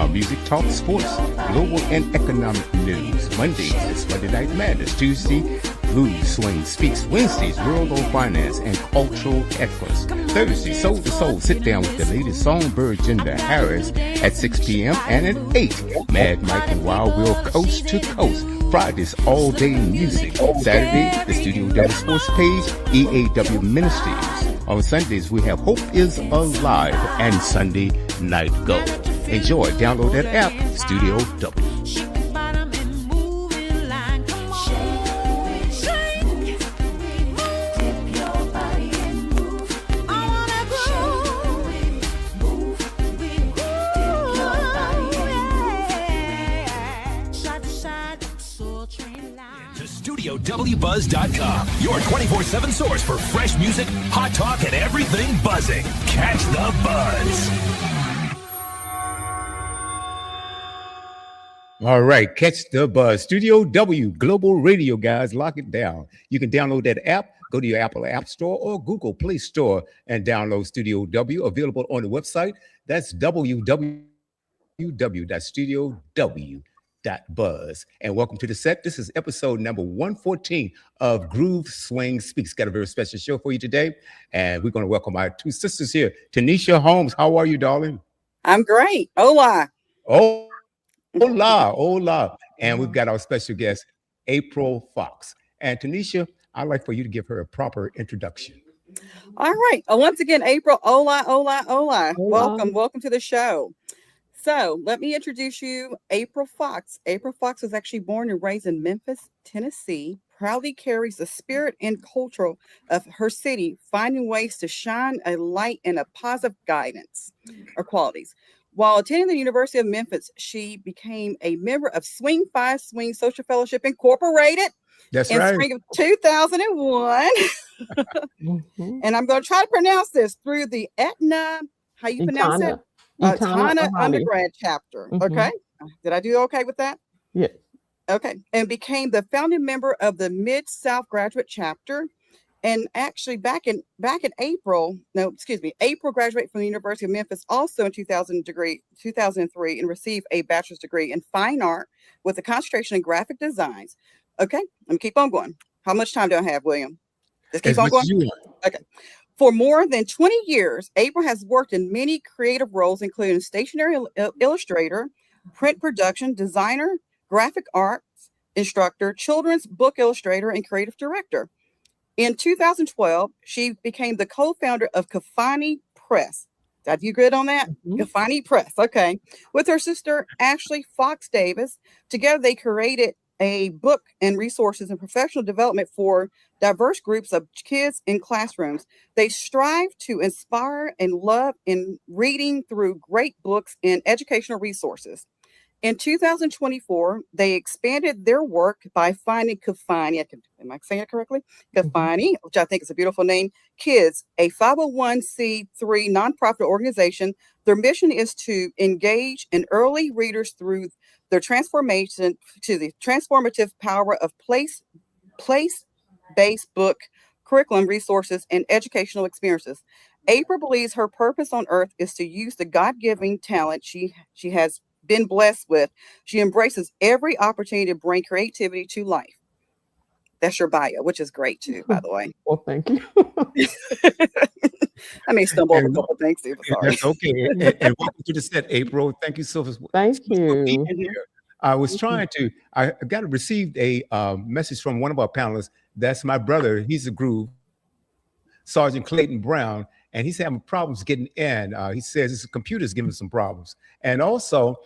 music talk, sports, global and economic news. Mondays is Monday Night Madness. Tuesday, Blues Swing Speaks. Wednesdays, World on Finance and Cultural Excellence. Thursday, Soul to Soul. Sit down with the latest songbird, Jenda Harris, at 6 p.m. And at 8, Mad Mike and Wild Will Coast to Coast. Fridays, all day music. Saturday, the Studio W Sports page, EAW Ministries. On Sundays, we have Hope is Alive and Sunday Night Go. Enjoy. Download that app, Studio W. StudioWBuzz.com, your 24/7 source for fresh music, hot talk, and everything buzzing. Catch the buzz. All right, catch the buzz. Studio W, Global Radio, guys. Lock it down. You can download that app. Go to your Apple App Store or Google Play Store and download Studio W. Available on the website. That's www.studiow.buzz. And welcome to the set. This is episode number 114 of Groove Swing Speaks. Got a very special show for you today. And we're going to welcome our two sisters here. Tanisha Holmes, how are you, darling? I'm great. Hola. Oh, hola, hola. And we've got our special guest, April Foxx. And Tanisha, I'd like for you to give her a proper introduction. All right. Once again, April, hola, hola, hola. Welcome to the show. So let me introduce you, April Foxx. April Foxx was actually born and raised in Memphis, Tennessee, proudly carries the spirit and culture of her city, finding ways to shine a light and a positive guidance or qualities. While attending the University of Memphis, she became a member of Swing 5 Swing Social Fellowship Incorporated. That's in right. spring of 2001. And I'm going to try to pronounce this through the Etna, how you pronounce it? Etna undergrad chapter. Okay. Did I do okay with that? Yeah. Okay. And became the founding member of the Mid-South graduate chapter. And actually back in April graduated from the University of Memphis also in 2003 and received a bachelor's degree in fine art with a concentration in graphic designs. Okay, let me keep on going. How much time do I have, William? Just keep on going. Okay. For more than 20 years, April has worked in many creative roles, including stationery illustrator, print production, designer, graphic arts instructor, children's book illustrator, and creative director. In 2012, she became the co-founder of Kafani Press. Did you good on that? Kafani Press. Okay. With her sister, Ashley Foxx Davis. Together, they created a book and resources and professional development for diverse groups of kids in classrooms. They strive to inspire and love in reading through great books and educational resources. In 2024, they expanded their work by finding Kafani, am I saying it correctly? Kafani, which I think is a beautiful name, Kids, a 501c3 nonprofit organization. Their mission is to engage in early readers through their transformation to the transformative power of place-based book curriculum resources and educational experiences. April believes her purpose on earth is to use the God-given talent she has been blessed with. She embraces every opportunity to bring creativity to life. That's your bio, which is great too, by the way. Well, thank you. I may stumble over a couple of things too, but sorry. That's okay. And welcome to the set, April. Thank you so much. Thank you. Being here. I was trying to, I received a message from one of our panelists. That's my brother. He's a groove, Sergeant Clayton Brown, and he's having problems getting in. He says his computer's giving him some problems. And also,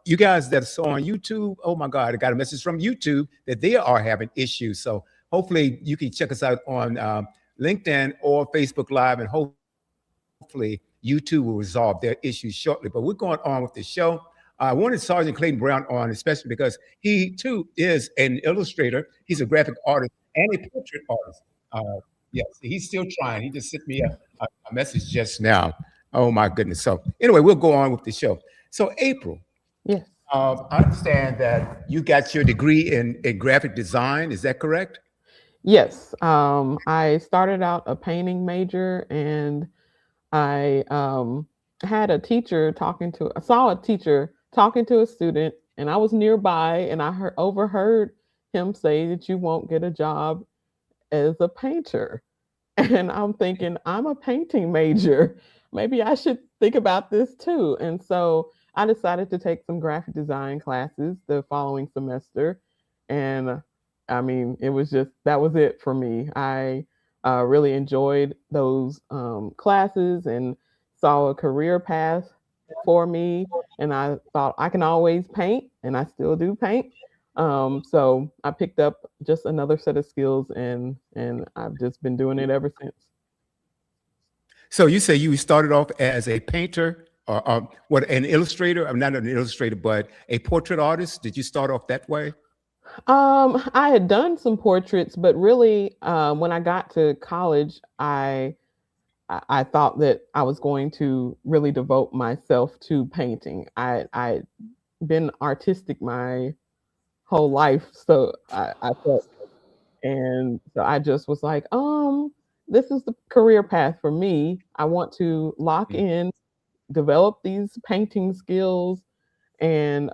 you guys that's on YouTube, oh my God, I got a message from YouTube that they are having issues. So hopefully you can check us out on LinkedIn or Facebook Live, and hopefully YouTube will resolve their issues shortly. But we're going on with the show. I wanted Sergeant Clayton Brown on, especially because he too is an illustrator. He's a graphic artist and a portrait artist. Yes, he's still trying. He just sent me a message just now. Oh my goodness. So anyway, we'll go on with the show. So April, yes, I understand that you got your degree in graphic design. Is that correct? Yes. I started out a painting major, and I had a teacher talking to, I saw a teacher talking to a student, and I was nearby, and overheard him say that you won't get a job as a painter. And I'm thinking, I'm a painting major. Maybe I should think about this too. And so I decided to take some graphic design classes the following semester. And I mean, it was just, that was it for me. I really enjoyed those classes and saw a career path for me. And I thought I can always paint, and I still do paint. So I picked up just another set of skills, and I've just been doing it ever since. So you say you started off as a painter, or what, an illustrator? I'm not an illustrator, but a portrait artist. Did you start off that way? I had done some portraits, but really, when I got to college, I thought that I was going to really devote myself to painting. I'd been artistic my whole life, so I felt, and so I just was like, this is the career path for me. I want to lock Mm. in, develop these painting skills, and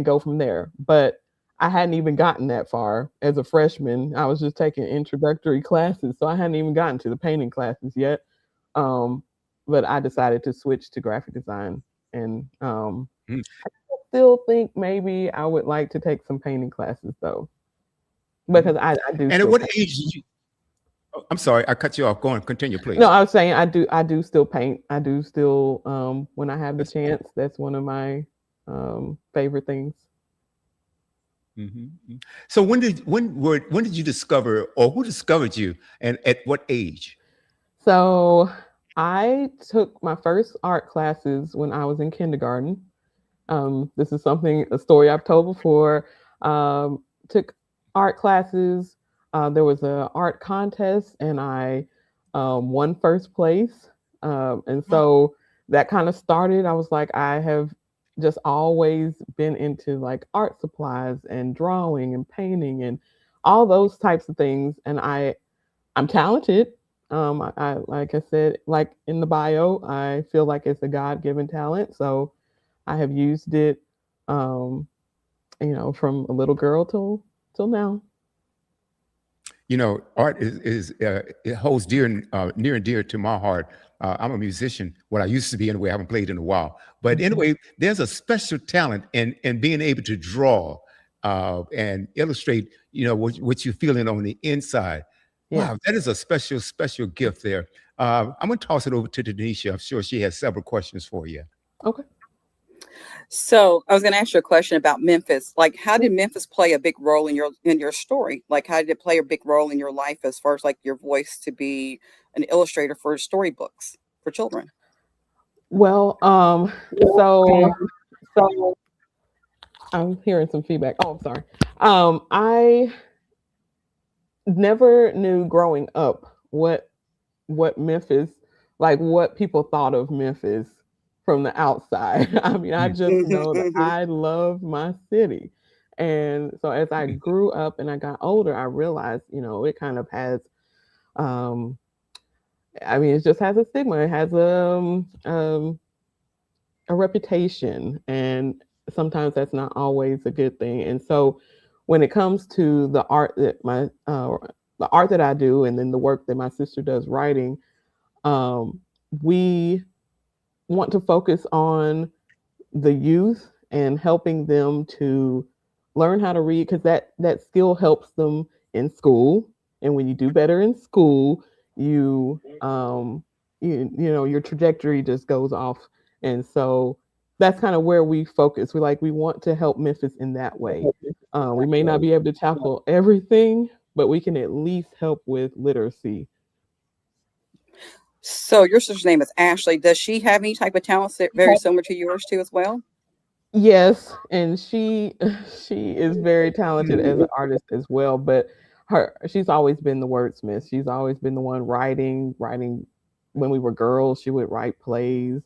go from there. But I hadn't even gotten that far as a freshman. I was just taking introductory classes, so I hadn't even gotten to the painting classes yet. Um, but I decided to switch to graphic design, and Mm. still think maybe I would like to take some painting classes though, Mhm. because I do And at still what paint. age did you? Oh, I'm sorry, I cut you off. Go on, continue, No, please. I was saying I do still paint. I do still, when I have the That's chance, that's one of my favorite things. Mhm, mhm. So when did you discover, or who discovered you, and at what age? So I took my first art classes when I was in kindergarten. This is a story I've told before. Took art classes. There was a art contest, and I won first place. And so that kind of started. I was like, I have just always been into like art supplies and drawing and painting and all those types of things. And I'm talented. I like I said, like in the bio, I feel like it's a God given talent. So I have used it, um, from a little girl till now. Art is it holds near and dear to my heart. I'm a musician. What I used to be anyway. I haven't played in a while. But Mhm. anyway, there's a special talent in being able to draw and illustrate. What you're feeling on the inside. Yes. Wow, that is a special gift there. I'm gonna toss it over to Denisha. I'm sure she has several questions for you. Okay. So I was going to ask you a question about Memphis. Like, how did Memphis play a big role in your story? Like, how did it play a big role in your life as far as like your voice to be an illustrator for storybooks for children? Well, so I'm hearing some feedback. Oh, I'm sorry. I never knew growing up what Memphis, like what people thought of Memphis from the outside. I mean, I Mm, just Hmm. know that Hmm. I love my city. And so as I mm. grew up and I got older, I realized, it kind of has, um, I mean, it just has a stigma. It has a reputation, and sometimes that's not always a good thing. And so when it comes to the art that I do, and then the work that my sister does writing, um, we want to focus on the youth and helping them to learn how to read, because that skill helps them in school. And when you do better in school, your trajectory just goes off. And so that's kind of where we focus. We want to help Memphis in that way. We may not be able to tackle everything, but we can at least help with literacy. So your sister's name is Ashley. Does she have any type of talents that very similar to yours too as well? Yes, and she she is very talented as an artist as well, but she's always been the wordsmith. She's always been the one writing. When we were girls, she would write plays,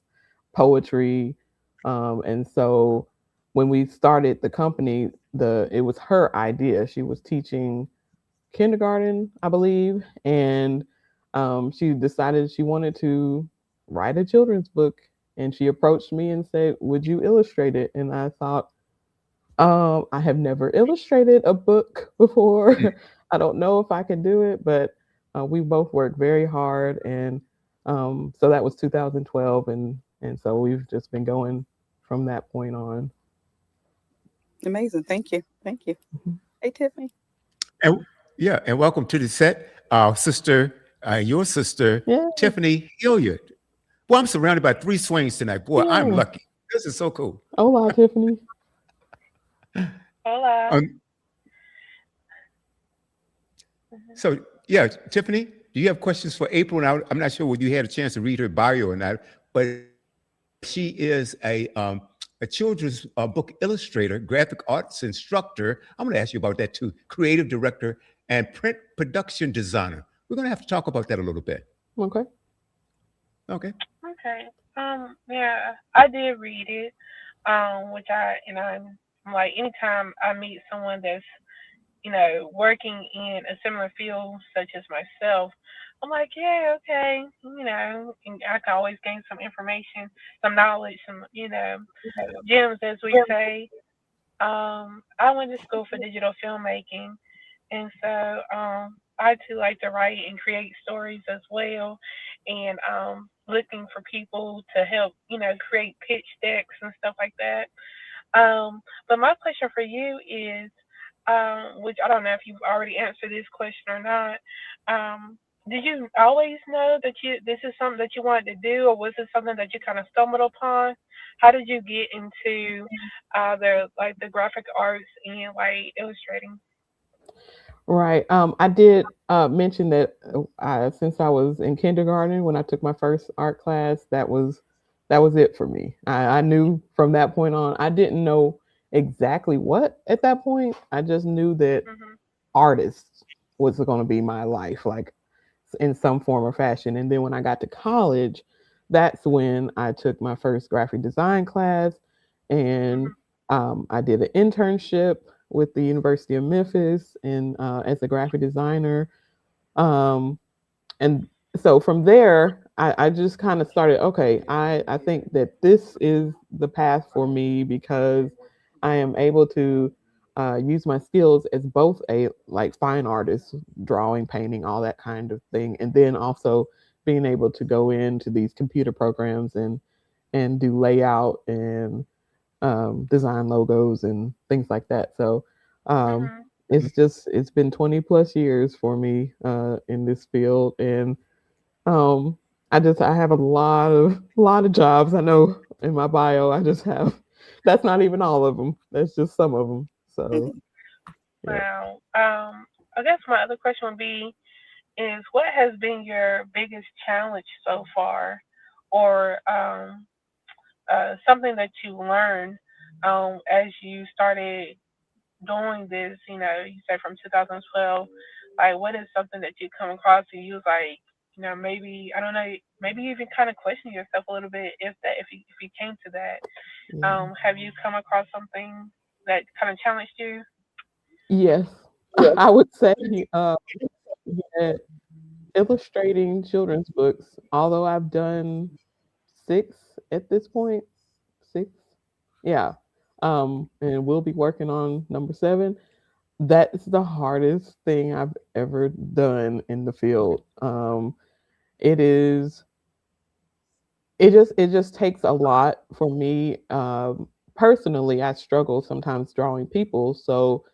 poetry, and so when we started the company, the it was her idea. She was teaching kindergarten, I believe, and she decided she wanted to write a children's book, and she approached me and said, "Would you illustrate it?" And I thought, I have never illustrated a book before. I don't know if I can do it, but we both worked very hard, and so that was 2012, and so we've just been going from that point on. Amazing. Thank you. Thank you. Mhm. Hey, Tiffany. And yeah, and welcome to the set, our sister, your sister, Yeah, Tiffany Hilliard. Boy, I'm surrounded by three swings tonight. Boy, I'm yeah. lucky. This is so cool. Hola, Tiffany. Hola. Um, so, yeah, Tiffany, do you have questions for April? And I'm not sure whether you had a chance to read her bio or not, but she is a children's book illustrator, graphic arts instructor. I'm going to ask you about that too. Creative director and print production designer. We're going to have to talk about that a little bit. Okay. Okay. Okay. Yeah, I did read it. Which I'm like, anytime I meet someone that's, working in a similar field such as myself, I'm like, yeah, okay, and I can always gain some information, some knowledge, some, gems, as we say. I went to school for digital filmmaking, and so I too like to write and create stories as well, and looking for people to help, create pitch decks and stuff like that. But my question for you is, which I don't know if you've already answered this question or not. Did you always know that this is something that you wanted to do, or was it something that you kind of stumbled upon? How did you get into the graphic arts and like illustrating? Right. I did mention that since I was in kindergarten when I took my first art class, that was it for me. I knew from that point on. I didn't know exactly what at that point. I just knew that Mhm. artist was going to be my life, like in some form or fashion. And then when I got to college, that's when I took my first graphic design class, and Mhm. I did an internship with the University of Memphis and as a graphic designer. Um, and so from there, I just kind of started, okay, I think that this is the path for me because I am able to use my skills as both a like fine artist, drawing, painting, all that kind of thing, and then also being able to go into these computer programs and do layout and design logos and things like that. So um, Mhm. it's been 20 plus years for me in this field, and um, I have a lot of jobs. I know in my bio I just have that's not even all of them. That's just some of them. So Mhm. yeah. Wow. I guess my other question would be is what has been your biggest challenge so far, or something that you learned as you started doing this, you said from 2012, like what is something that you come across and you was like, maybe I don't know, maybe you even kind of question yourself a little bit if you came to that. Yeah. Have you come across something that kind of challenged you? Yes, I would say that illustrating children's books, although I've done six at this point, six, yeah, and we'll be working on number seven. That's the hardest thing I've ever done in the field. It is it just takes a lot for me. Personally, I struggle sometimes drawing people, so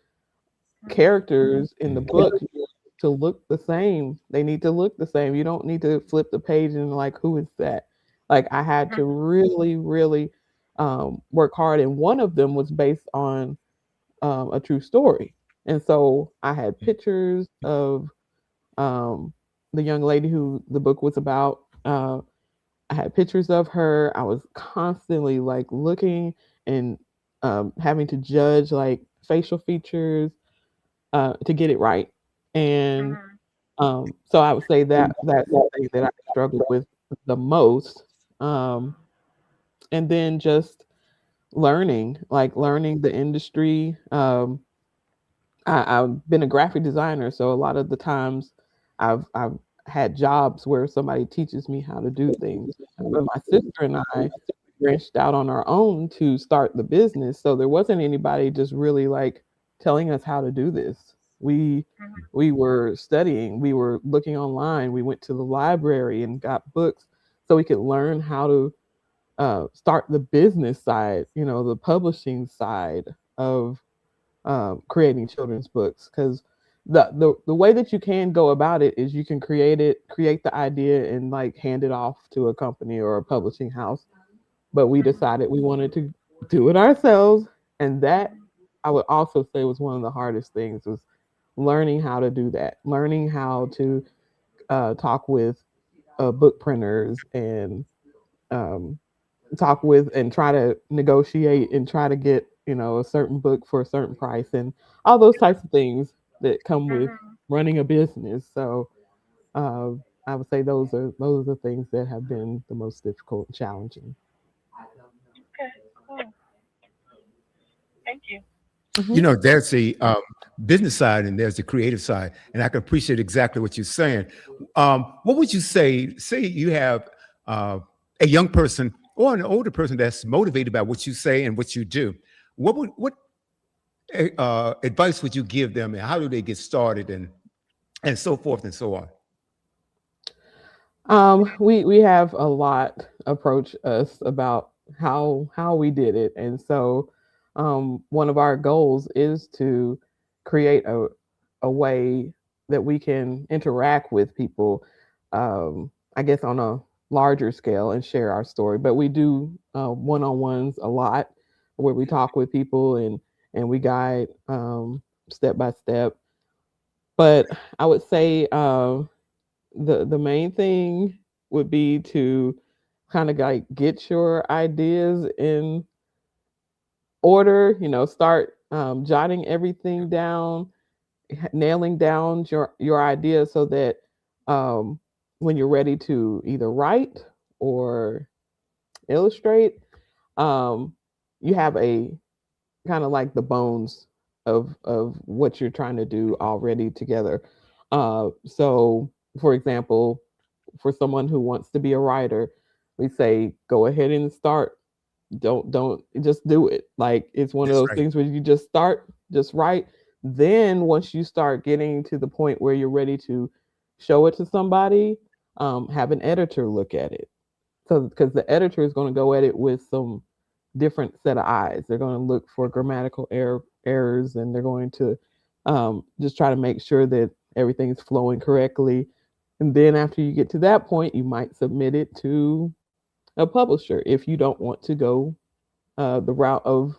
Mhm. characters in the book need to look the same. They need to look the same. You don't need to flip the page and like, who is that? Like I had to really, really work hard, and one of them was based on a true story. And so I had pictures of um, the young lady who the book was about. I had pictures of her. I was constantly like looking and having to judge like facial features to get it right. And Mhm. so I would say that that's the thing that I struggled with the most. Um, and then just learning the industry. I've been a graphic designer, so a lot of the times I've had jobs where somebody teaches me how to do things. But my sister and I branched out on our own to start the business. So there wasn't anybody just really like telling us how to do this. We were studying, we were looking online, we went to the library and got books so we could learn how to start the business side, the publishing side of creating children's books. Because the way that you can go about it is you can create the idea and like hand it off to a company or a publishing house. But we decided we wanted to do it ourselves, and that I would also say was one of the hardest things was learning how to do that, learning how to talk with book printers and um, talk with and try to negotiate and try to get a certain book for a certain price and all those types of things that come with Mhm. running a business. So uh, I would say those are the things that have been the most difficult and challenging. Okay. Cool. Thank you. You Hmm. know, there's the business side and there's the creative side, and I can appreciate exactly what you're saying. What would you say? Say you have a young person or an older person that's motivated by what you say and what you do. What advice would you give them, and how do they get started, and so forth and so on? We have a lot approach us about how we did it, and so one of our goals is to create a way that we can interact with people, I guess on a larger scale and share our story. But we do one-on-ones a lot, where we talk with people and we guide step by step. But I would say the main thing would be to kind of like get your ideas in order, start jotting everything down, nailing down your idea so that um, when you're ready to either write or illustrate, um, you have a kind of like the bones of what you're trying to do already together. So, for example, for someone who wants to be a writer, we say go ahead and start. Don't just do it. Like it's one of That's those right. things where you just start, just write. Then once you start getting to the point where you're ready to show it to somebody, have an editor look at it. So because the editor is going to go at it with some different set of eyes. They're going to look for grammatical errors, and they're going to just try to make sure that everything's flowing correctly. And then after you get to that point, you might submit it to a publisher if you don't want to go the route of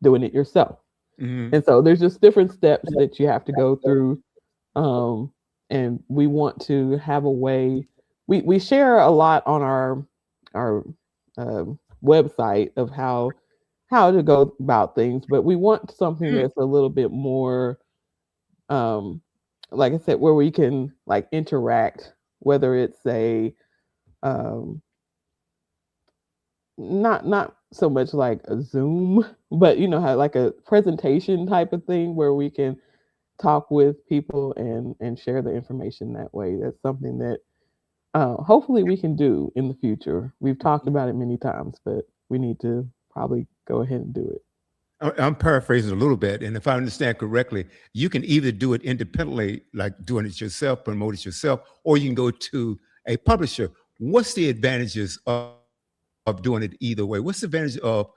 doing it yourself. Hmm. And so there's just different steps that you have to go through. Um, and we want to have a way. We share a lot on our website of how to go about things, but we want something that's a little bit more, um, like I said, where we can like interact, whether it's a um, not so much like a Zoom, but how like a presentation type of thing where we can talk with people and share the information that way. That's something that hopefully we can do in the future. We've talked about it many times, but we need to probably go ahead and do it. I'm paraphrasing a little bit, and if I understand correctly, you can either do it independently, like doing it yourself, promote it yourself, or you can go to a publisher. What's the advantages of doing it either way? What's the advantage of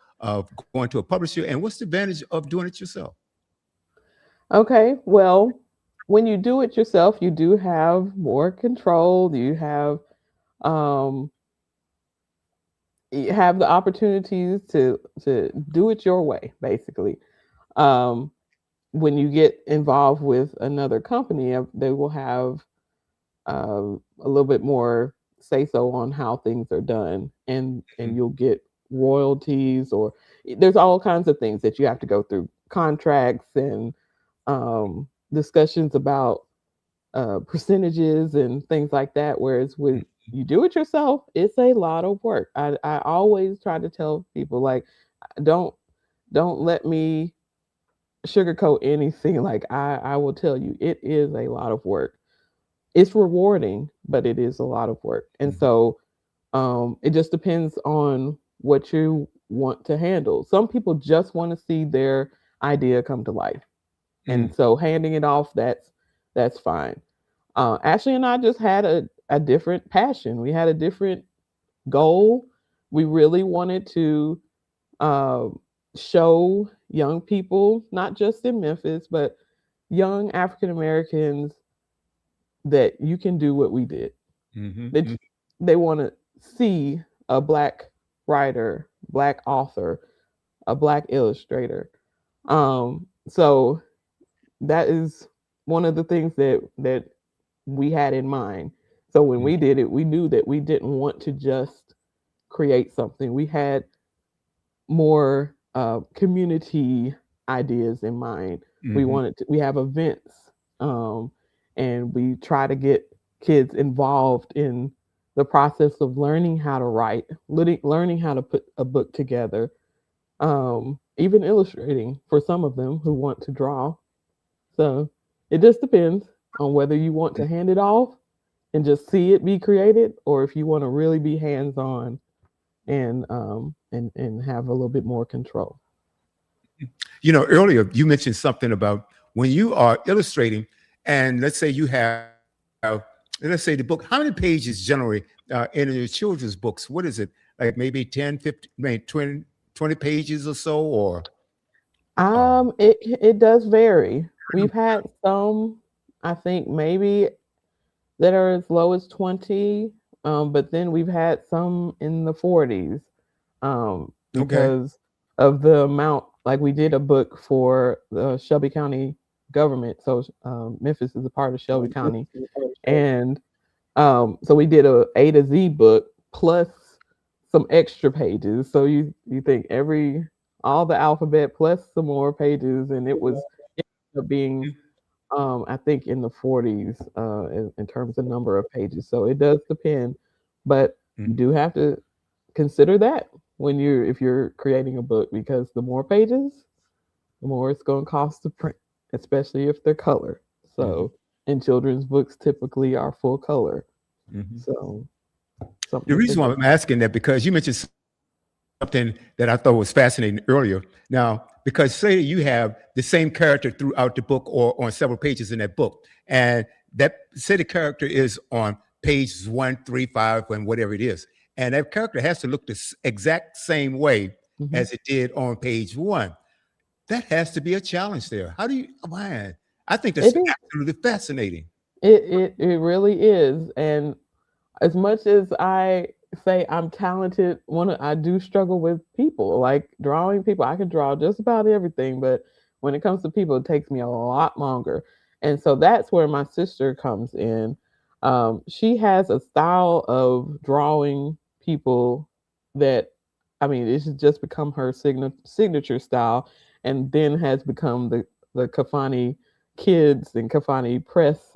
going to a publisher, and what's the advantage of doing it yourself? Okay, well, when you do it yourself, you do have more control. Um you have the opportunities to do it your way, basically. Um when you get involved with another company, they will have a little bit more say so on how things are done, and Mhm. you'll get royalties, or there's all kinds of things that you have to go through, contracts and discussions about percentages and things like that. Whereas when you do it yourself, it's a lot of work. I always try to tell people like, don't don't let me sugarcoat anything. Like I will tell you, it is a lot of work. it's rewarding, but it is a lot of work. And so it just depends on what you want to handle. Some people just want to see their idea come to life. And so handing it off, that's fine. Ashley and I just had a different passion. We had a different goal. We really wanted to uh, show young people, not just in Memphis, but young African Americans, that you can do what we did. That they want to see a black writer, black author, a black illustrator. So that is one of the things that we had in mind. So when we did it, we knew that we didn't want to just create something. We had more community ideas in mind. We have events, and we try to get kids involved in the process of learning how to write, learning how to put a book together, even illustrating for some of them who want to draw. So it just depends on whether you want to hand it off and just see it be created, or if you want to really be hands on and have a little bit more control. Earlier you mentioned something about when you are illustrating, and let's say you have, let's say the book, how many pages generally in your children's books? What is it? Like maybe 10, 50, maybe 20 pages or so, or? It does vary. We've had some, I think maybe that are as low as 20, but then we've had some in the 40s, because of the amount. Like we did a book for the Shelby County government, so Memphis is a part of Shelby County, and so we did A to Z book plus some extra pages. So you think all the alphabet plus some more pages, and it ended up being I think in the 40s in terms of number of pages. So it does depend, but you do have to consider that if you're creating a book, because the more pages, the more it's going to cost to print, especially if they're color. So and children's books typically are full color. So the reason why I'm asking that, because you mentioned something that I thought was fascinating earlier. Now, because say you have the same character throughout the book or on several pages in that book, and that say the character is on pages 1, 3, 5, and whatever it is, and that character has to look the exact same way as it did on page 1. That has to be a challenge there. How do you, man? I think that's absolutely fascinating. It really is. And as much as I say I'm talented, I do struggle with people, like drawing people. I can draw just about everything, but when it comes to people, it takes me a lot longer. And so that's where my sister comes in. She has a style of drawing people that, I mean, it's just become her signature style, and then has become the Kafani Kids and Kafani Press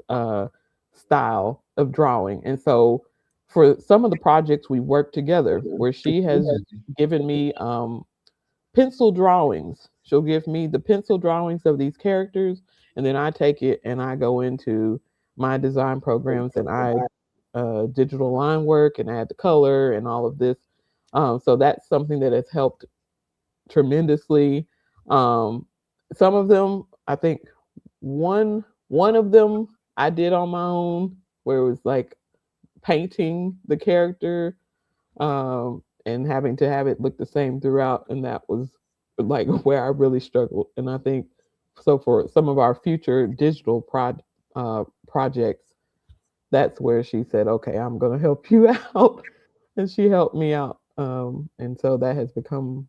style of drawing. And so for some of the projects we work together, where she has given me pencil drawings. She'll give me the pencil drawings of these characters, and then I take it and I go into my design programs and I digital line work and add the color and all of this. So that's something that has helped tremendously. Some of them, I think one of them I did on my own, where it was like painting the character and having to have it look the same throughout, and that was like where I really struggled. And I think so for some of our future digital projects, that's where she said, okay, I'm going to help you out. And she helped me out. And so that has become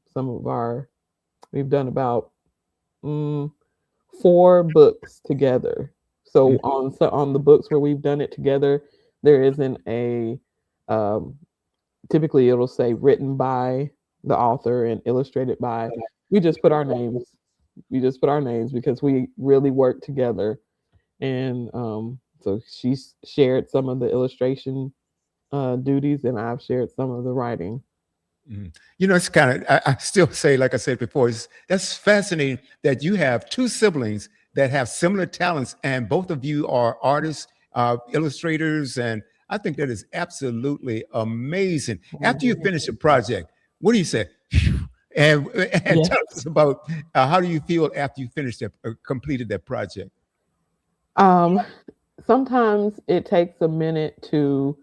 we've done about 4 books together. So on the books where we've done it together, there isn't a typically it'll say written by the author and illustrated by. We just put our names. We just put our names because we really work together. And so she's shared some of the illustration duties, and I've shared some of the writing. It's kind of, I still say, like I said before, that's fascinating that you have 2 siblings that have similar talents, and both of you are artists illustrators, and I think that is absolutely amazing. After you finish a project, what do you say? And and Yes. tell us about how do you feel after you finished that completed that project? Um, Sometimes it takes a minute to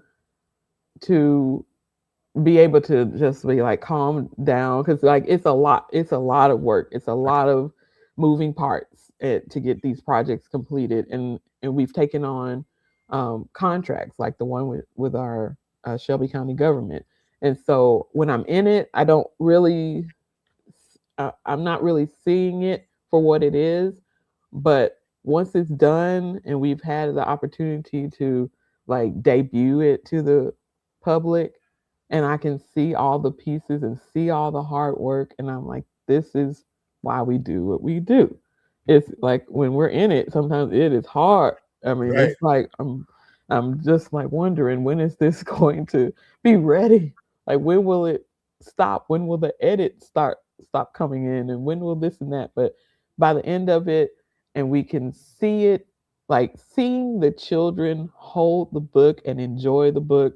be able to just be like calm down because like it's a lot of work, it's a lot of moving parts to get these projects completed, and we've taken on contracts like the one with our Shelby County government, and so when I'm in it I don't really I'm not really seeing it for what it is, but once it's done and we've had the opportunity to like debut it to the public, and I can see all the pieces and see all the hard work, and I'm like, this is why we do what we do. It's like when we're in it, sometimes it is hard. I mean, Right. it's like I'm just like wondering when is this going to be ready? Like when will it stop? When will the edit stop coming in? And when will this and that? But by the end of it, and we can see it, like seeing the children hold the book and enjoy the book,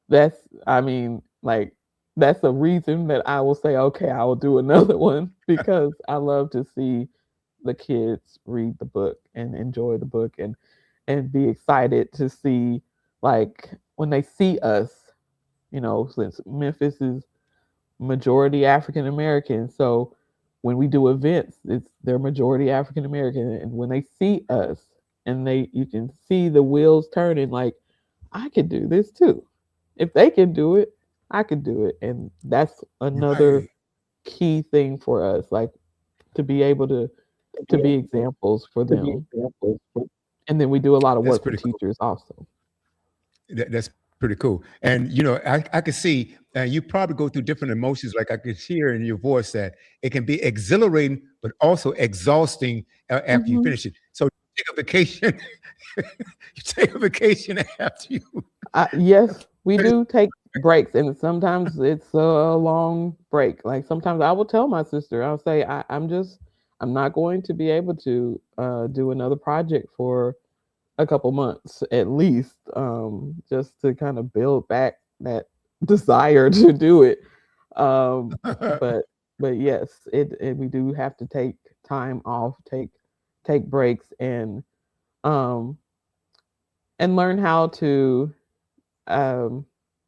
that's I mean, like that's a reason that I will say, okay, I will do another one because I love to see the kids read the book and enjoy the book and be excited to see like when they see us, since Memphis is majority African American. So when we do events, they're majority African American, and when they see us, and you can see the wheels turning. Like I could do this too. If they can do it, I could do it, and that's another Right. key thing for us. Like to be able to be examples for them, and then we do a lot of That's work with pretty cool. teachers also. That's pretty cool. And I could see you probably go through different emotions. Like I could hear in your voice that it can be exhilarating, but also exhausting after you Mhm. finish it. So you take a vacation. You take a vacation after you. Yes, we do take breaks, and sometimes it's a long break. Like sometimes I will tell my sister, I'll say, I'm not going to be able to do another project for a couple months at least, just to kind of build back that desire to do it. But yes, we do have to take time off, take breaks, um, and learn how to um,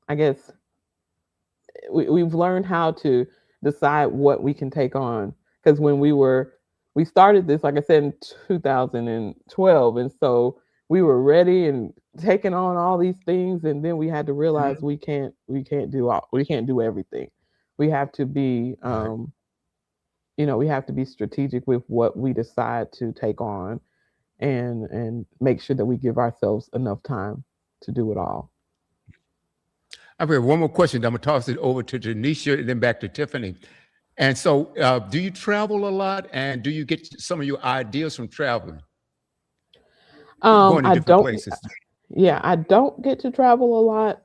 I guess we've learned how to decide what we can take on because we started this like I said in 2012, and so we were ready and taking on all these things, and then we had to realize Mhm. we can't do everything. We have to be Right. we have to be strategic with what we decide to take on, and make sure that we give ourselves enough time to do it all. I've got one more question. I'm gonna toss it over to Janisha and then back to Tiffany. And so, do you travel a lot? And do you get some of your ideas from traveling, going to I different don't places? Yeah, I don't get to travel a lot.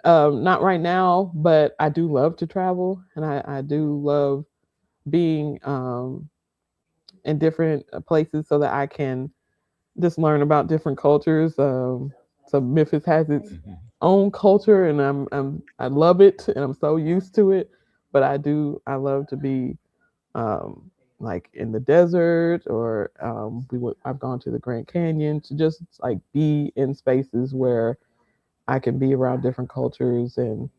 Not right now, but I do love to travel, and I do love being in different places so that I can just learn about different cultures. So Memphis has its Mhm. own culture, and I love it, and I'm so used to it. But I love to be like in the desert, or I've gone to the Grand Canyon to just like be in spaces where I can be around different cultures and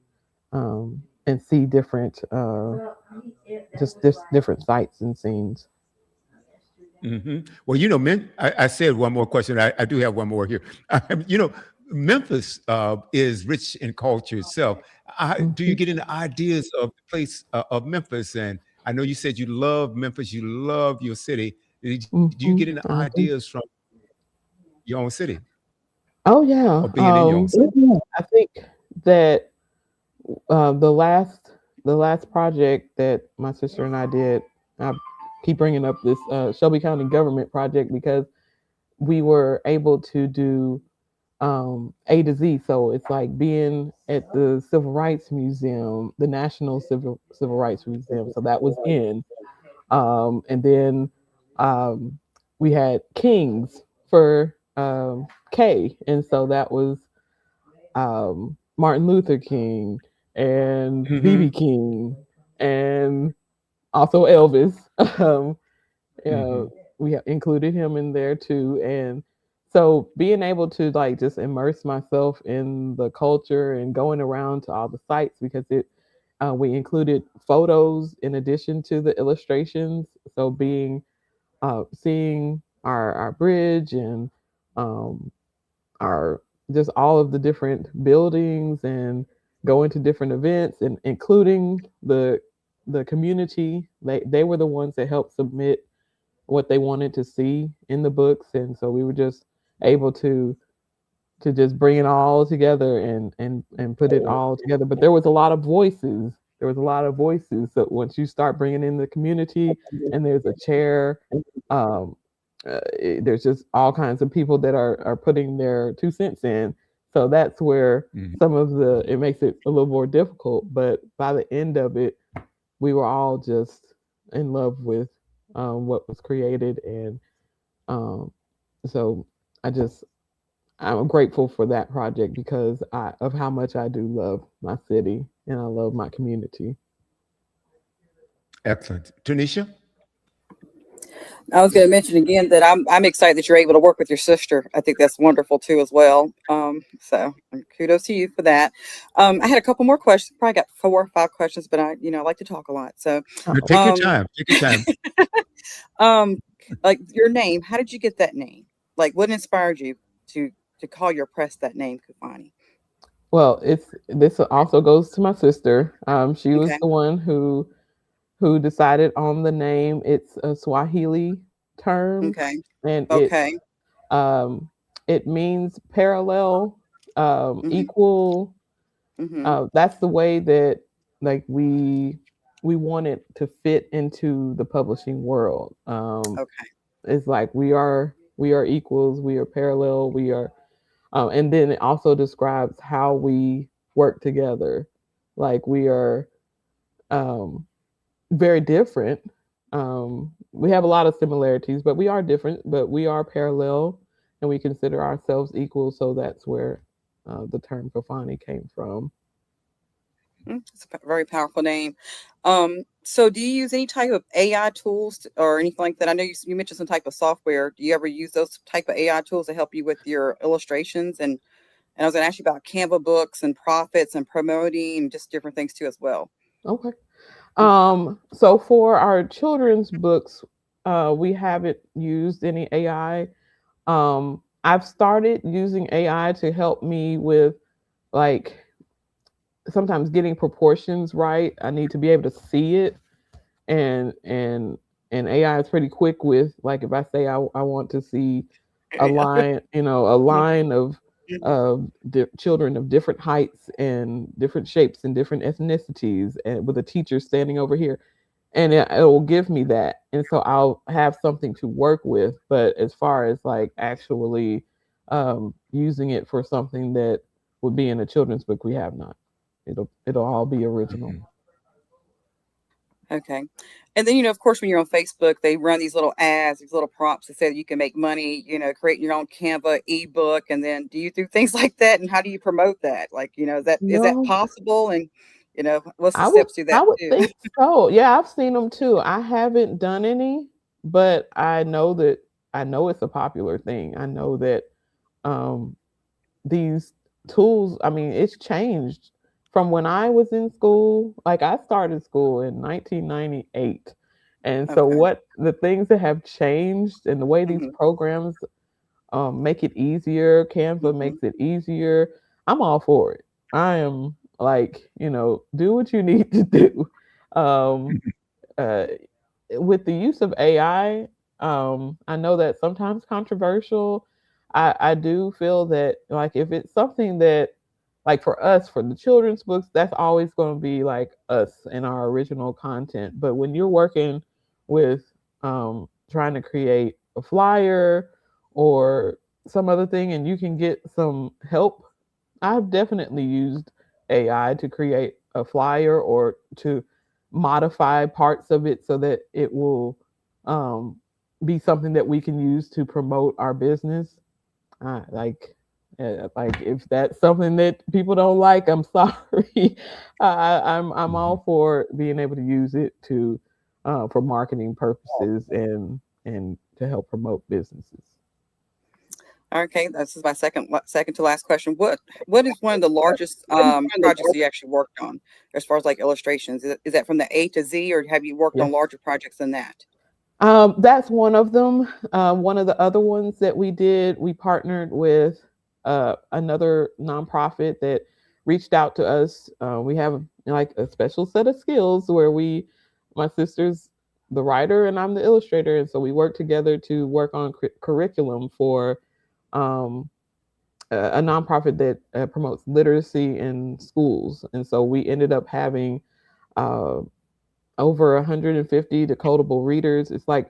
see different just different sights and scenes. Well, I said one more question. I do have one more here. Memphis is rich in culture itself. Do you Hmm. get any ideas of the place of Memphis? And I know you said you love Memphis, you love your city. Do you Hmm. get any I do. ideas from your own city Oh yeah. or being in your own city? I think that uh, the last the last project that my sister and I did. I keep bringing up this Shelby County government project because we were able to do A to Z. So it's like being at the Civil Rights Museum, the National Civil Rights Museum. So that was in, and then um, we had Kings for K, and so that was Martin Luther King and BB Hmm. King and also Elvis. um, uh, Hmm. we included him in there too, and so being able to like just immerse myself in the culture and going around to all the sites because it we included photos in addition to the illustrations. So being seeing our bridge and um, our just all of the different buildings and going to different events and including the community. They were the ones that helped submit what they wanted to see in the books, and so we were just able to just bring it all together and put it all together. But there was a lot of voices. There was a lot of voices. So once you start bringing in the community, and there's a chair, um, there's just all kinds of people that are putting their 2 cents in. So that's where some of the it makes it a little more difficult. But by the end of it, we were all just in love with what was created, and um, so I just I'm grateful for that project because of how much I do love my city and I love my community. Excellent. Tanisha? I was going to mention again that I'm excited that you're able to work with your sister. I think that's wonderful too as well. So kudos to you for that. I had a couple more questions. Probably got 4 or 5 questions, but I like to talk a lot. So No, Oh, take your um, time. Take your time. um, like your name, how did you get that name? Like, what inspired you to to call your press that name, Kufani? well, it's this also goes to my sister. She was Okay, the one who decided on the name. It's a Swahili term, okay, and okay. um, it means parallel, Mm-hmm, equal. mm-hmm. That's the way that like we want it to fit into the publishing world. Okay. It's like we are equals, we are parallel, we are, and then it also describes how we work together. Like we are um, very different. We have a lot of similarities, but we are different. But we are parallel, and we consider ourselves equal. So that's where the term Fafani came from. It's a very powerful name. So do you use any type of AI tools or anything like that? I know you mentioned some type of software. Do you ever use those type of AI tools to help you with your illustrations? And I was going to ask you about Canva books and profits and promoting and just different things too as well. Okay. So for our children's books, we haven't used any AI. I've started using AI to help me with like sometimes getting proportions right. I need to be able to see it, and and AI is pretty quick with like if I say I want to see a Yeah. line, a line of children of different heights and different shapes and different ethnicities, and with a teacher standing over here, and it will give me that, and so I'll have something to work with. But as far as like actually using it for something that would be in a children's book, we have not. It'll all be original. Mhm. Okay. And then, of course, when you're on Facebook, they run these little ads, these little prompts that say that you can make money, creating your own Canva ebook. And then do you do things like that? And how do you promote that? Like, is that No, possible? And, what's the I would steps to that I would too? think so. Yeah, I've seen them too. I haven't done any, but I know it's a popular thing. I know that um these tools, I mean, it's changed from when I was in school. Like I started school in 1998. And so Okay. what the things that have changed and the way these Hmm. programs make it easier, Canva Hmm. makes it easier. I'm all for it. I am like, do what you need to do. Um, uh, with the use of AI, I know that sometimes controversial. I do feel that like if it's something that like for us for the children's books, that's always going to be like us and our original content. But when you're working with trying to create a flyer or some other thing, and you can get some help, I've definitely used AI to create a flyer or to modify parts of it so that it will um, be something that we can use to promote our business. Like, if that's something that people don't like, I'm sorry. I'm Mhm. all for being able to use it to for marketing purposes and to help promote businesses. Okay, this is my second to last question. What is one of the largest projects you actually worked on as far as like illustrations? Is that from the A to Z, or have you worked Yes. on larger projects than that? That's one of them. One of the other ones that we did, we partnered with another nonprofit that reached out to us. We have like a special set of skills where my sister's the writer and I'm the illustrator, and so we work together to work on curriculum for um, a nonprofit that promotes literacy in schools. And so we ended up having uh, over 150 decodable readers. It's like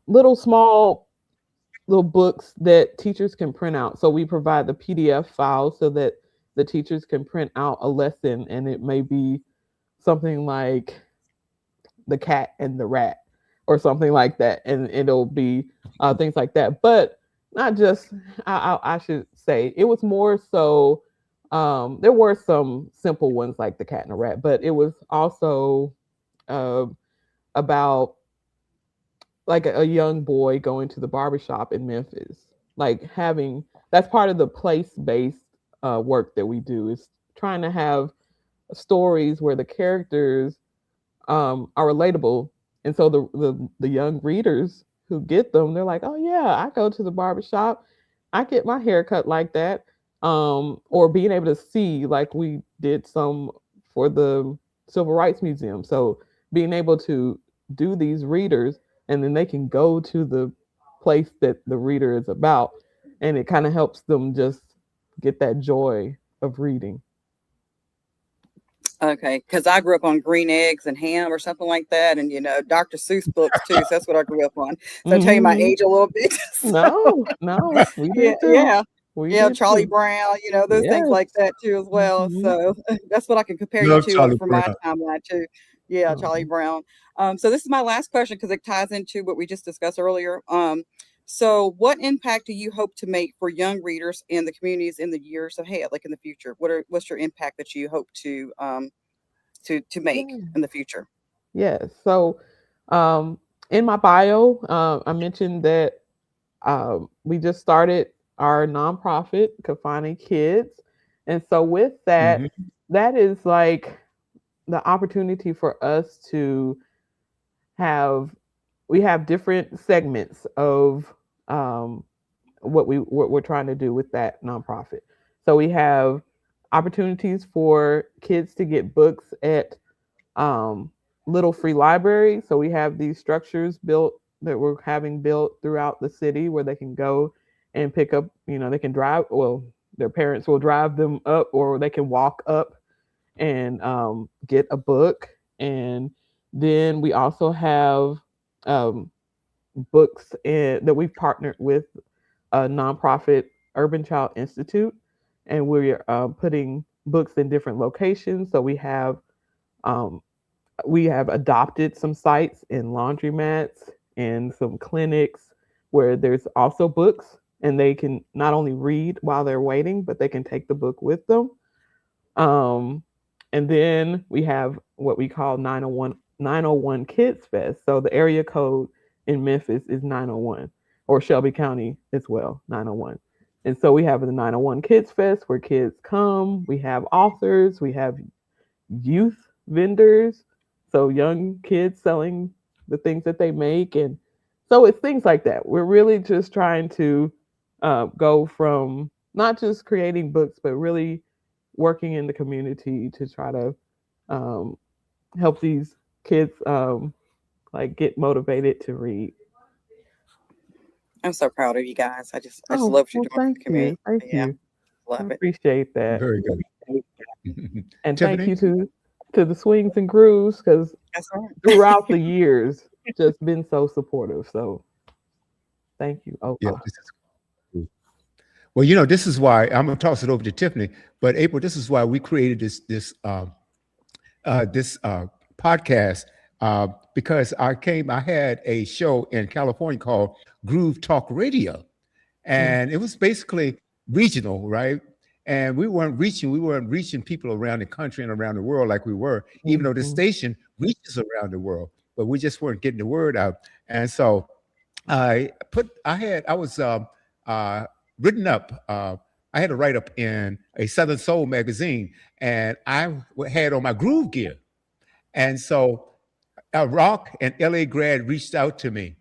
little small little books that teachers can print out. So we provide the PDF files so that the teachers can print out a lesson, and it may be something like the cat and the rat or something like that, and it'll be things like that. But not just, I should say, it was more so. There were some simple ones like the cat and the rat, but it was also uh, about like a young boy going to the barbershop in Memphis, like having that's part of the place-based work that we do, is trying to have stories where the characters are relatable, and so the young readers who get them, they're like, oh yeah, I go to the barbershop, I get my hair cut like that, or being able to see, like we did some for the Civil Rights Museum, so being able to do these readers, and then they can go to the place that the reader is about, and it kind of helps them just get that joy of reading. Okay, because I grew up on green eggs and ham or something like that, and Dr. Seuss books too. So that's what I grew up on. So I tell you my Hmm. age a little bit. No, no, we Yeah, did too. yeah. We Yeah, did Charlie too. Brown, those things Yes. like that too as well. Mhm. So that's what I can compare you Love to Charlie for my Brown. timeline too. Yeah, Charlie Oh, Brown. So this is my last question because it ties into what we just discussed earlier. So what impact do you hope to make for young readers and the communities in the years ahead, like in the future? What's your impact that you hope to make yeah. in the future? Yes. So, um, in my bio, I mentioned that we just started our nonprofit, Kafani Kids, and so with that, Hmm. that is like the opportunity for us to have we have different segments of um, what we're trying to do with that nonprofit. So we have opportunities for kids to get books at um, little free libraries. So we have these structures built that we're having built throughout the city where they can go and pick up. They can drive. Well, their parents will drive them up, or they can walk up and get a book. And then we also have um, books that we've partnered with a nonprofit Urban Child Institute, and we're putting books in different locations. So um, we have adopted some sites in laundromats and some clinics where there's also books, and they can not only read while they're waiting, but they can take the book with them. Um, and then we have what we call 901 Kids Fest. So the area code in Memphis is 901, or Shelby County as well, 901. And so we have the 901 Kids Fest where kids come. We have authors, we have youth vendors, so young kids selling the things that they make. And so it's things like that. We're really just trying to go from not just creating books, but really working in the community to try to um, help these kids like get motivated to read. I'm so proud of you guys. I just Oh, love what you're well, doing for thank the community. you. Thank Yeah, you. I love it. appreciate that. Very good. And thank Tiffany? you to the Swings and Grooves, because That's right. throughout the years, just been so supportive. So thank you. Oh, Yeah, oh. this is cool. Well, this is why I'm gonna toss it over to Tiffany. But April, this is why we created this podcast, because I had a show in California called Groove Talk Radio, Mm, and it was basically regional, right? And we weren't reaching people around the country and around the world like we were, even though the mhm, station reaches around the world, but we just weren't getting the word out. And so I was uh, written up. I had a write up in a Southern Soul magazine, and had on my groove gear. And so Rock and LA Grad reached out to me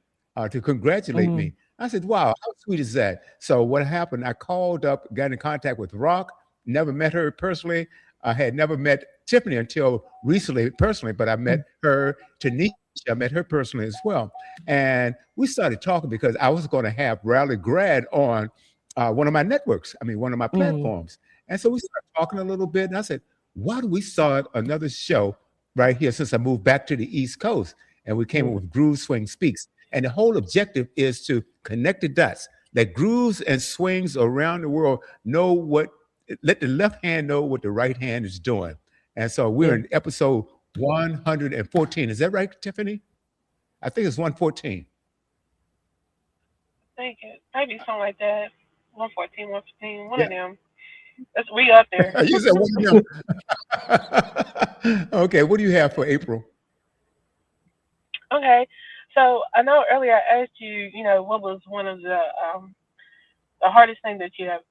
to congratulate mhm, me. I said, wow, how sweet is that? So what happened? I called up, got in contact with Rock, never met her personally. I had never met Tiffany until recently personally, but I mm, met her, Tanisha, I met her personally as well. And we started talking because I was going to have Rally Grad on one of my networks, one of my mm, platforms. And so we started talking a little bit, and I said, why do we start another show right here since I moved back to the East Coast? And we came up mm, with Groove Swing Speaks. And the whole objective is to connect the dots that grooves and swings around the world know let the left hand know what the right hand is doing. And so we're yeah. in episode 114. Is that right, Tiffany? I think it's 114. Thank you. Maybe something like that. 114, 115, one Yeah. of them. That's we up there. You said one of them. Okay, what do you have for April? Okay. So I know earlier I asked you, what was one of the hardest thing that you have,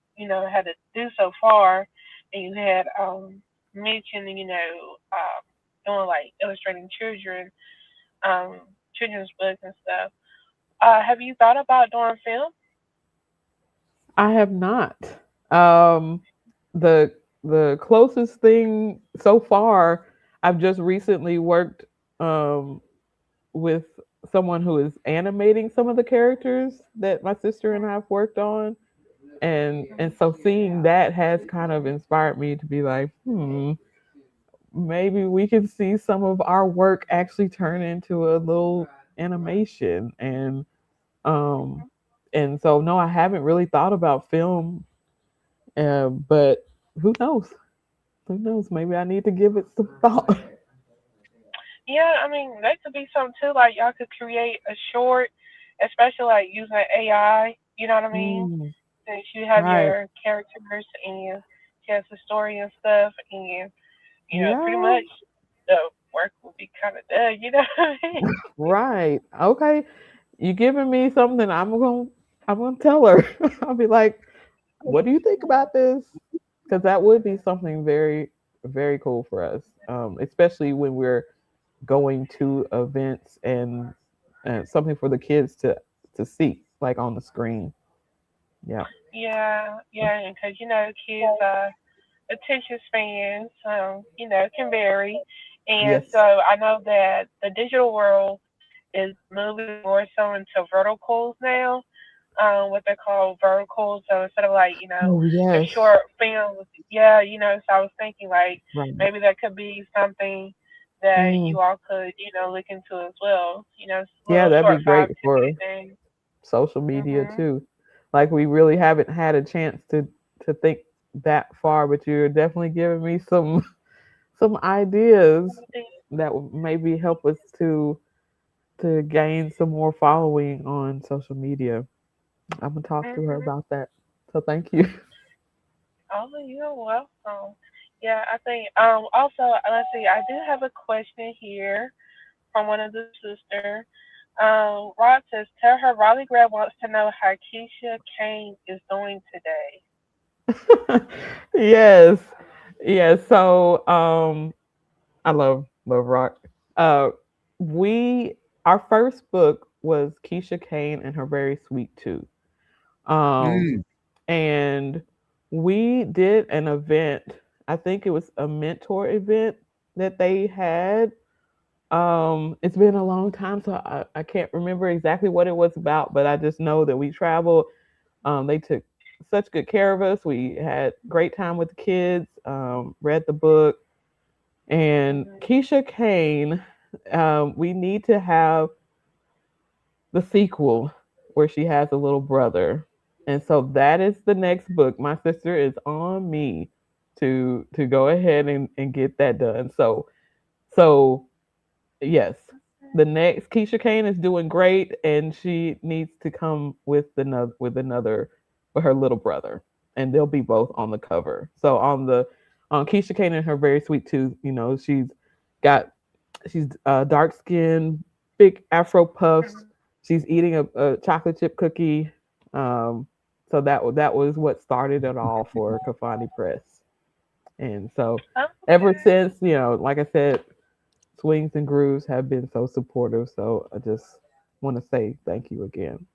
had to do so far, and you had mentioned, doing like illustrating um, children's books and stuff. Have you thought about doing film? I have not. Um, the the closest thing so far, I've just recently worked um with someone who is animating some of the characters that my sister and I have worked on. And so seeing that has kind of inspired me to be like, maybe we can see some of our work actually turn into a little animation. Um and so no, I haven't really thought about film, but who knows? Who knows? Maybe I need to give it some thought. Yeah, I mean that could be something too. Like y'all could create a short, especially like using AI. You know what I mean? Mm, Since you have right. your characters and she has the story and stuff, and pretty Yeah. much the work will be kind of done. You know what I mean? Right. Okay. You giving me something, I'm gonna tell her. I'll be like, what do you think about this? Because that would be something very, very cool for us. Especially when we're going to events and something for the kids to see, like on the screen. Yeah. Yeah, yeah, because kids attention spans, can vary. And so Yes. I know that the digital world is moving more so into verticals now, what they call verticals. So instead of like, Oh the yes. short films, yeah, so I was thinking like Right. maybe that could be something that Mm. you all could, look into as well. Yeah, Little that'd be short five, great 10 minute for things. social media Mhm. too. Like we really haven't had a chance to think that far, but you're definitely giving me some ideas that would maybe help us to gain some more following on social media. I'm gonna talk to her Mhm. about that. So thank you. Oh, you're welcome. Yeah, I think also let's see, I do have a question here from one of the sisters. Rod says, tell her Raleigh Grad wants to know how Keisha Kane is doing today. Yes. Yes. So I love rock. Uh we our first book was Keisha Kane and Her Very Sweet Tooth. Um Mm, and we did an event. I think it was a mentor event that they had. It's been a long time, so I can't remember exactly what it was about, but I just know that we traveled. They took such good care of us. We had great time with the kids, read the book. And Mhm. Keisha Kane, we need to have the sequel where she has a little brother. And so that is the next book. My sister is on me to go ahead and get that done. So yes. The next Keisha Kane is doing great and she needs to come with another with her little brother, and they'll be both on the cover. So on Keisha Kane and her very sweet tooth, got she's dark skinned, big afro puffs. She's eating a chocolate chip cookie. So that was what started it all for Kafani Press. And so ever Okay. since, like I said, Swings and Grooves have been so supportive. So I just want to say thank you again.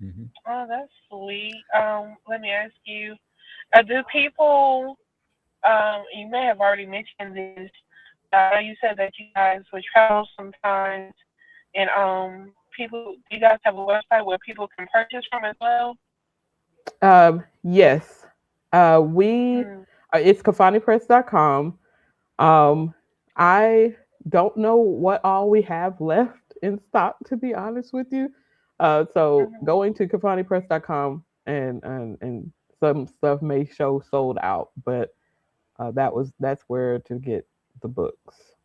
Mhm. Oh, that's sweet. Let me ask you, do people, you may have already mentioned this, you said that you guys would travel sometimes, and people, you guys have a website where people can purchase from as well? Yes. We Mm, It's kafanipress.com. Um, I don't know what all we have left in stock, to be honest with you. So mhm. going to kafanipress.com, and some stuff may show sold out, but that's where to get the books.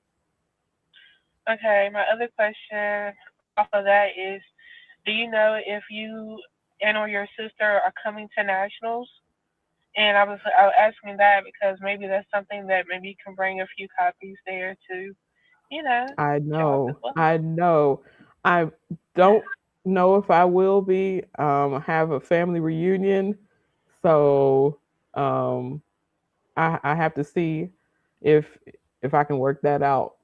Okay, my other question off of that is, do you know if you and or your sister are coming to nationals? And I was asking that because maybe that's something that maybe you can bring a few copies there to, you know, I show off as know, well. I know. I don't know if I will be. I have a family reunion, so um, I have to see if if I can work that out.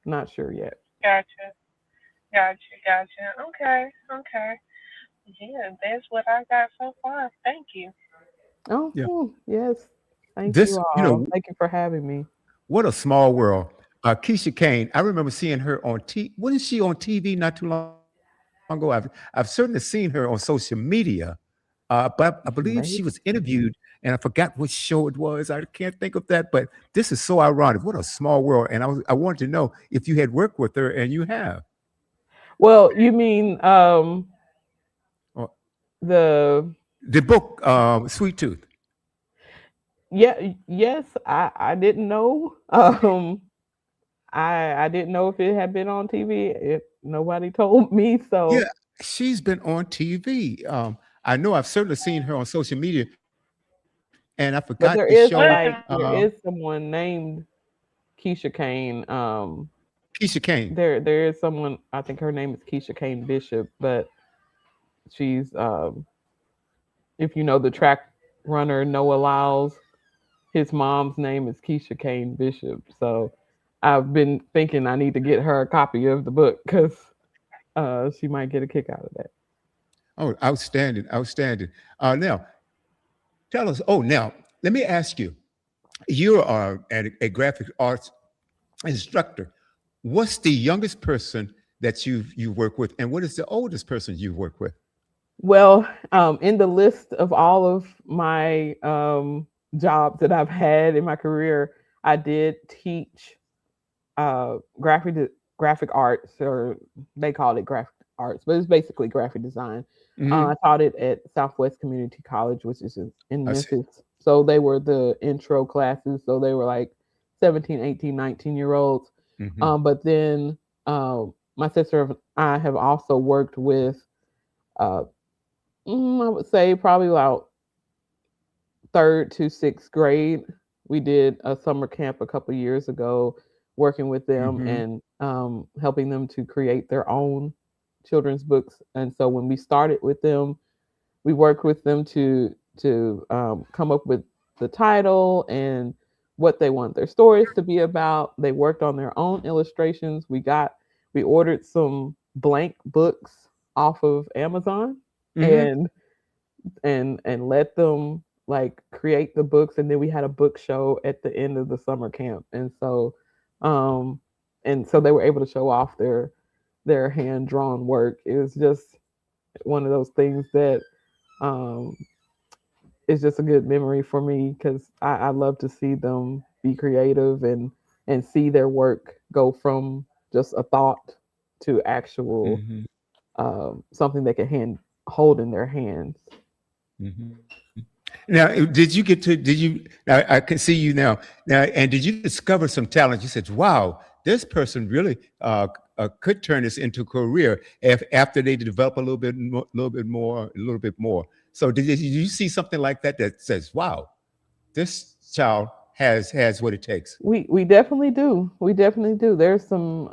Not sure yet. Gotcha, gotcha. Okay, okay. Yeah, that's what I got so far. Thank you. Oh, Yeah. yes. Thank you This, all. Thank you for having me. what a small world. Keisha Kane, I remember seeing her on wasn't she on TV not too long ago? I've certainly seen her on social media, but I believe she was Maybe. interviewed, and I forgot which show it was. I can't think of that, but this is so ironic. What a small world! And I wanted to know if you had worked with her, and you have. Well, you mean Uh, the the book, Sweet Tooth. yeah, yes, I didn't know. I didn't know if it had been on TV. Nobody told me, Yeah, so she's been on TV. I know I've certainly seen her on social media, and I forgot the show. but What? there is someone named Keisha Kane. Keisha Kane. There is someone, I think her name is Keisha Kane Bishop, but she's if you know the track runner Noah Lyles, his mom's name is Keisha Kane Bishop. So I've been thinking I need to get her a copy of the book because she might get a kick out of that. Oh, outstanding, outstanding. Now, tell us. Oh, now let me ask you. You are a graphic arts instructor. What's the youngest person that you work with, and what is the oldest person you work with? Well, in the list of all of my jobs that I've had in my career, I did teach graphic arts, or they call it graphic arts, but it's basically graphic design. I Hmm. taught it at Southwest Community College, which is in I see. Memphis. So they were the intro classes. So they were like 17, 18, 19-year olds. Hmm. But then my sister and I have also worked with, uh, I would say probably about third to sixth grade. We did a summer camp a couple years ago, working with them Hmm. and helping them to create their own children's books. And so when we started with them, we worked with them to come up with the title and what they want their stories to be about. They worked on their own illustrations. We ordered some blank books off of Amazon, Hmm. and let them like create the books, and then we had a book show at the end of the summer camp. Um and so they were able to show off their hand drawn work. It was just one of those things that um is just a good memory for me because I love to see them be creative and see their work go from just a thought to actual Hmm. something they can hand hold in their hands. Hmm. Now, did you get to? Did you? I can see you now. Now, and did you discover some talent? You said, "Wow, this person really could turn this into a career if after they develop a little bit more, a little bit more. So did you see something like that that says, "Wow, this child has what it takes"? We definitely do. We definitely do. There's some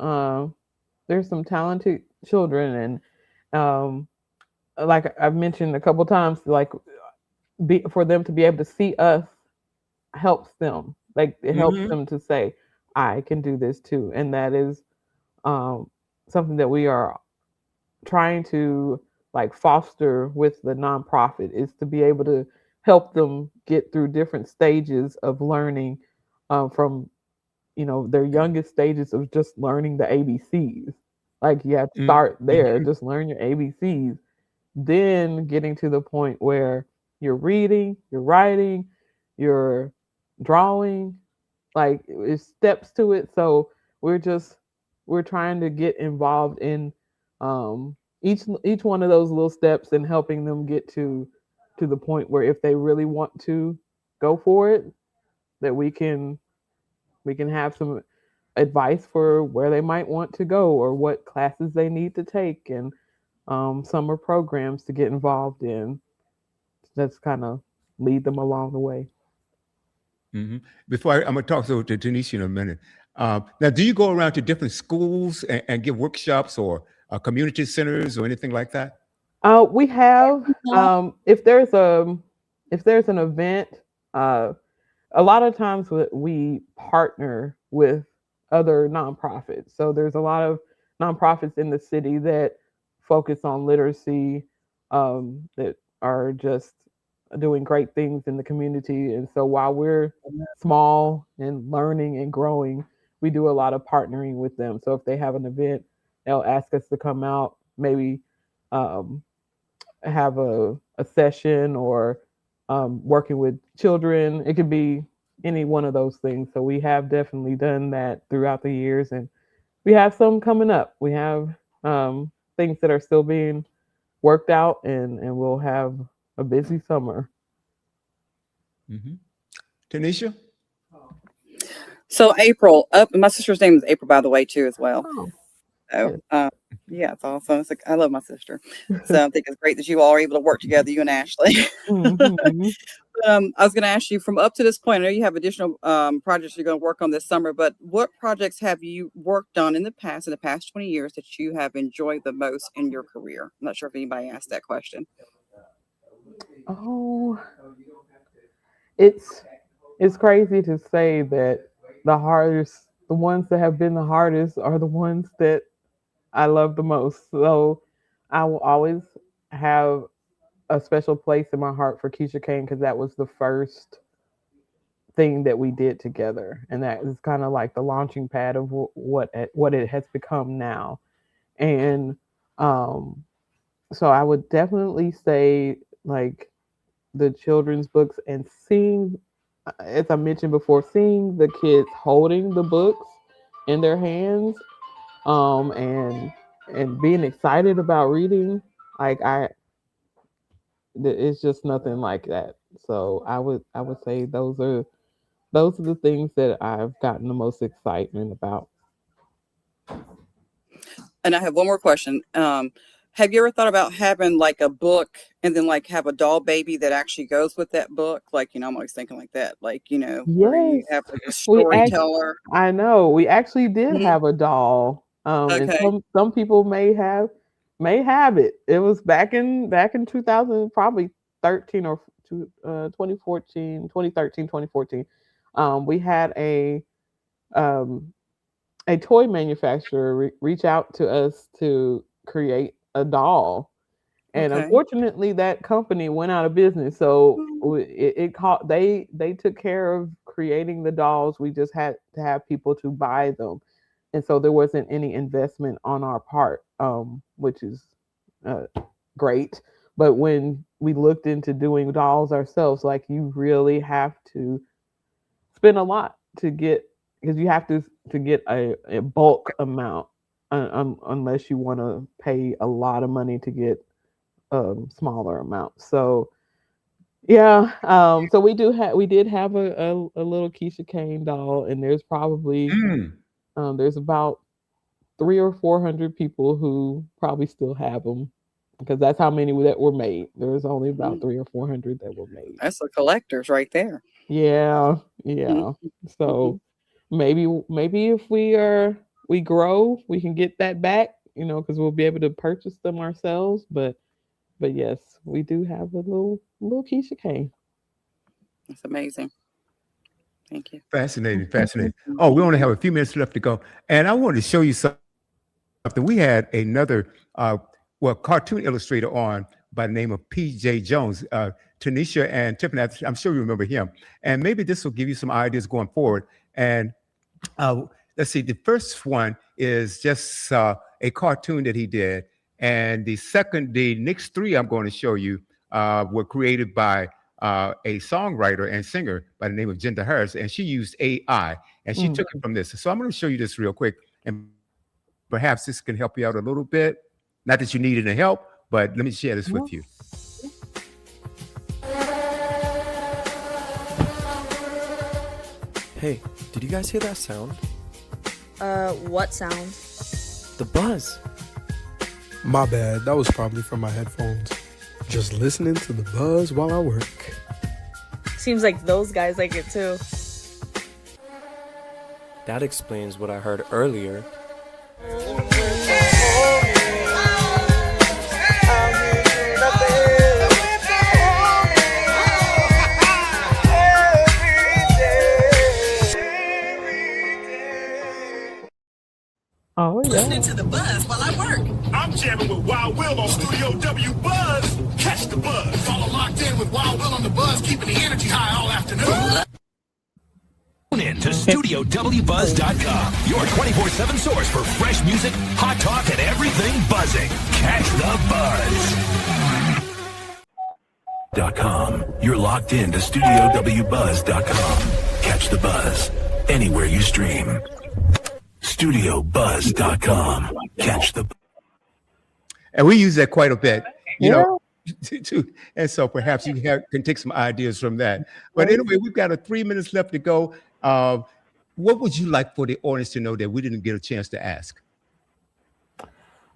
talented children, and like I've mentioned a couple times, like for them to be able to see us helps them. Like it helps Hmm. them to say, "I can do this too," and that is um, something that we are trying to like foster with the nonprofit is to be able to help them get through different stages of learning from their youngest stages of just learning the ABCs. Like you have to start there, Hmm. just learn your ABCs, then getting to the point where you're reading, you're writing, you're drawing, like it's steps to it. So we're just we're trying to get involved in each one of those little steps and helping them get to the point where if they really want to go for it, that we can have some advice for where they might want to go or what classes they need to take and summer programs to get involved in. That's kind of lead them along the way. Hmm. Before I'm gonna talk to Tanisha in a minute. Now, do you go around to different schools and give workshops or community centers or anything like that? We have if there's an event, uh, a lot of times we partner with other nonprofits. So there's a lot of nonprofits in the city that focus on literacy, that are just doing great things in the community. And so while we're small and learning and growing, we do a lot of partnering with them. So if they have an event, they'll ask us to come out, maybe um, have a session or working with children. It could be any one of those things. So we have definitely done that throughout the years, and we have some coming up. We have things that are still being worked out, and we'll have a busy summer. Hmm. Tanisha? So April, up. My sister's name is April, by the way, too, as well. Oh, So, yes. yeah, it's awesome. It's like, I love my sister. So I think it's great that you all are able to work together, you and Ashley. Hmm. I was going to ask you from up to this point. I know you have additional projects you're going to work on this summer, but what projects have you worked on in the past 20 years that you have enjoyed the most in your career? I'm not sure if anybody asked that question. Oh, it's it's crazy to say that the ones that have been the hardest are the ones that I love the most. So I will always have a special place in my heart for Keisha Kane because that was the first thing that we did together, and that is kind of like the launching pad of what it has become now. And um, so I would definitely say like the children's books and seeing, as I mentioned before, seeing the kids holding the books in their hands, and being excited about reading, like it's just nothing like that. So I would say those are the things that I've gotten the most excitement about. And I have one more question. Have you ever thought about having like a book and then like have a doll baby that actually goes with that book? Like, I'm always thinking like that, like, where you Yes, have like a we act. storyteller. I know we actually did Mhm. have a doll, and Okay. some people may have it. It was back in 2000, probably 13 or 2014, 2013, 2014. We had um, a toy manufacturer reach out to us to create a doll, and Okay. unfortunately that company went out of business. So it caught they took care of creating the dolls. We just had to have people to buy them, and so there wasn't any investment on our part, which is uh, great. But when we looked into doing dolls ourselves, like you really have to spend a lot to get, because you have to get a bulk amount, unless you want to pay a lot of money to get smaller amounts. So yeah, so we did have a little Keisha Kane doll, and there's probably Mm. there's about 300 or 400 people who probably still have them, because that's how many that were made. There's only about 300 or 400 that were made. That's the collectors right there. Yeah. So maybe if we grow, we can get that back, because we'll be able to purchase them ourselves. But yes, we do have a little Keisha Kane. That's amazing. Thank you. Fascinating. Oh, we only have a few minutes left to go, and I wanted to show you something. We had another cartoon illustrator on by the name of P.J. Jones, Tanisha and Tiffany. I'm sure you remember him, and maybe this will give you some ideas going forward. And let's see, the first one is just a cartoon that he did, and the next three I'm going to show you were created by a songwriter and singer by the name of Jenda Harris, and she used AI, and she took it from this. So I'm going to show you this real quick, and perhaps this can help you out a little bit. Not that you need any help, but let me share this with you. Hey, did you guys hear that sound? What sound? The buzz. My bad, that was probably from my headphones. Just listening to the buzz while I work. Seems like those guys like it too. That explains what I heard earlier. Oh, yeah. Listening to the buzz while I work. I'm jamming with Wild Will on Studio W Buzz. Catch the buzz. Follow locked in with Wild Will on the buzz, keeping the energy high all afternoon. Tune in to StudioWBuzz.com, your 24/7 source for fresh music, hot talk, and everything buzzing. Catch the buzz. You're locked in to StudioWBuzz.com. Catch the buzz anywhere you stream. StudioBuzz.com. Catch the. And we use that quite a bit, and so perhaps you can take some ideas from that. But anyway, we've got 3 minutes left to go. What would you like for the audience to know that we didn't get a chance to ask?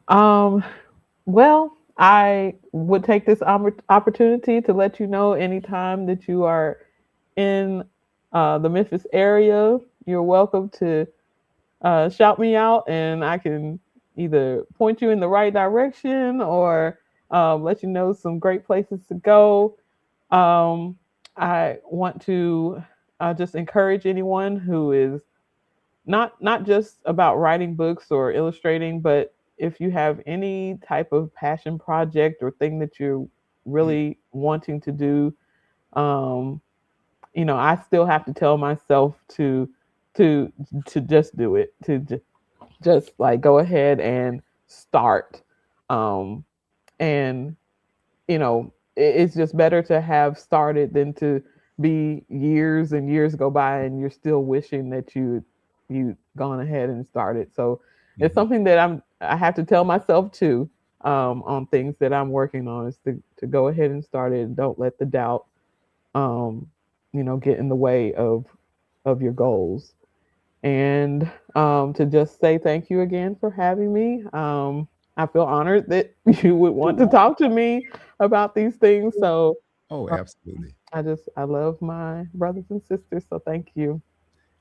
Well, I would take this opportunity to let you know anytime that you are in the Memphis area, you're welcome to shout me out, and I can either point you in the right direction or let you know some great places to go. I want to just encourage anyone who is not just about writing books or illustrating, but if you have any type of passion project or thing that you're really wanting to do, I still have to tell myself to just do it, to just like go ahead and start. It's just better to have started than to be years and years go by and you're still wishing that you'd gone ahead and started. So it's something that I have to tell myself too, on things that I'm working on, is to go ahead and start it, and don't let the doubt get in the way of your goals. And to just say thank you again for having me. I feel honored that you would want to talk to me about these things. So, absolutely. I love my brothers and sisters. So thank you.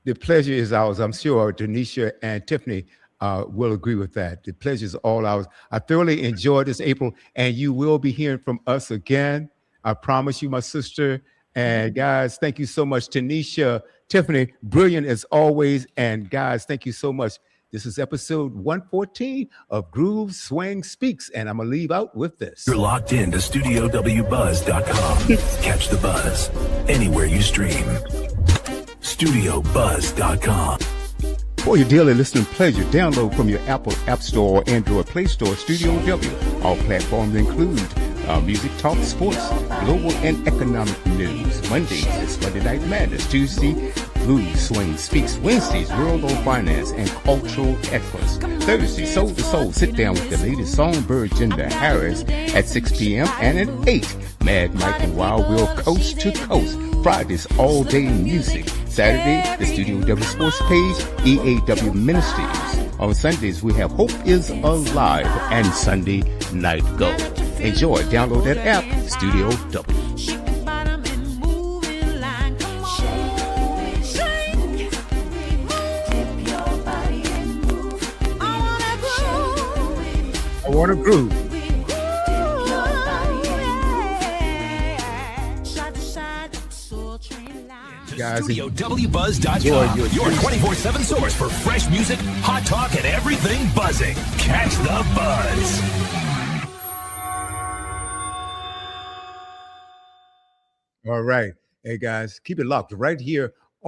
The pleasure is ours. I'm sure Tanisha and Tiffany will agree with that. The pleasure is all ours. I thoroughly enjoyed this, April, and you will be hearing from us again. I promise you, my sister. And guys, thank you so much. Tanisha, Tiffany, brilliant as always. And guys, thank you so much. This is episode 114 of Groove Swing Speaks, and I'm going to leave out with this. You're locked in to StudioWBuzz.com. Catch the buzz anywhere you stream. StudioBuzz.com. For your daily listening pleasure, download from your Apple App Store or Android Play Store Studio W. All platforms include music, talk, sports, global and economic news. Mondays is Monday Night Madness. Tuesday, Blues Swing Speaks. Wednesdays, World of Finance and Cultural Excellence. Thursday, Soul to Soul. Sit down with the latest songbird, Jenda Harris, at 6 p.m. and at 8, Mad Mike and Wild Will Coast to Coast. Fridays, all day music. Saturday, the Studio W Sports page, EAW Ministries. On Sundays, we have Hope is Alive and Sunday Night Go. Enjoy. Download that app, Studio W. I want to groove. Guys, StudioWBuzz.com, your 24/7 source for fresh music, hot talk, and everything buzzing. Catch the buzz. All right. Hey, guys, keep it locked right here